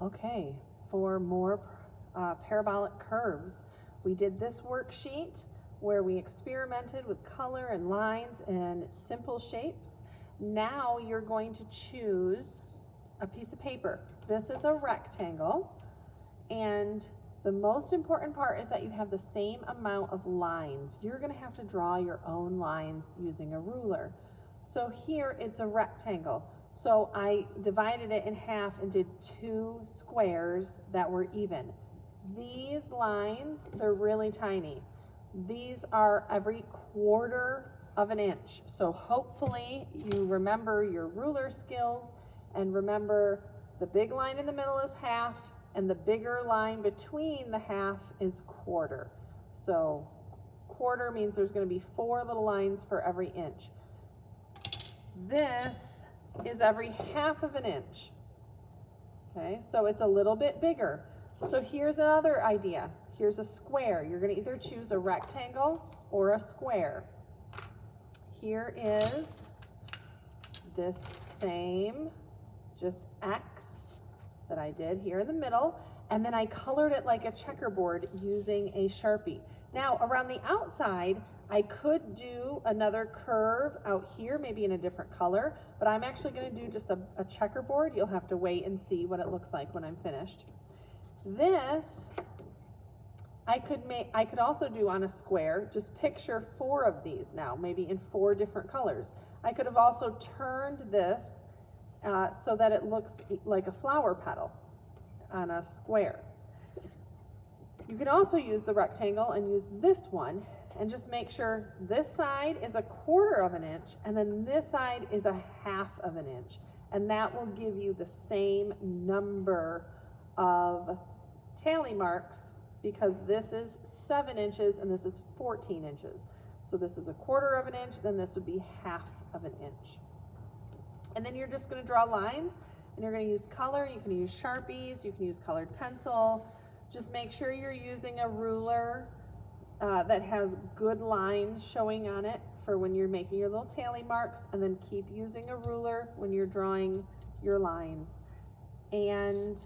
Okay, for more parabolic curves, we did this worksheet where we experimented with color and lines and simple shapes. Now you're going to choose a piece of paper. This is a rectangle, and the most important part is that you have the same amount of lines. You're going to have to draw your own lines using a ruler. So here it's a rectangle. So I divided it in half and did 2 squares that were even. These lines, they're really tiny. These are every 1/4 of an inch. So hopefully you remember your ruler skills and remember the big line in the middle is half and the bigger line between the half is 1/4. So 1/4 means there's going to be 4 little lines for every inch. This is every 1/2 of an inch. Okay, so it's a little bit bigger. So here's another idea. Here's a square. You're going to either choose a rectangle or a square. Here is this same, just X that I did here in the middle, and then I colored it like a checkerboard using a Sharpie. Now around the outside, I could do another curve out here, maybe in a different color, but I'm actually going to do just a checkerboard. You'll have to wait and see what it looks like when I'm finished. This, I could also do on a square. Just picture 4 of these now, maybe in 4 different colors. I could have also turned this so that it looks like a flower petal on a square. You can also use the rectangle and use this one and just make sure this side is a 1/4 of an inch and then this side is a 1/2 of an inch. And that will give you the same number of tally marks because this is 7 inches and this is 14 inches. So this is a 1/4 of an inch, then this would be 1/2 of an inch. And then you're just going to draw lines and you're going to use color. You can use Sharpies, you can use colored pencil. Just make sure you're using a ruler that has good lines showing on it for when you're making your little tally marks, and then keep using a ruler when you're drawing your lines. And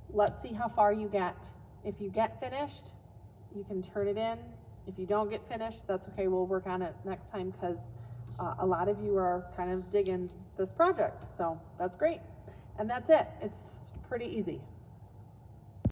let's see how far you get. If you get finished, you can turn it in. If you don't get finished, that's okay. We'll work on it next time because a lot of you are kind of digging this project. So that's great. And that's it. It's pretty easy.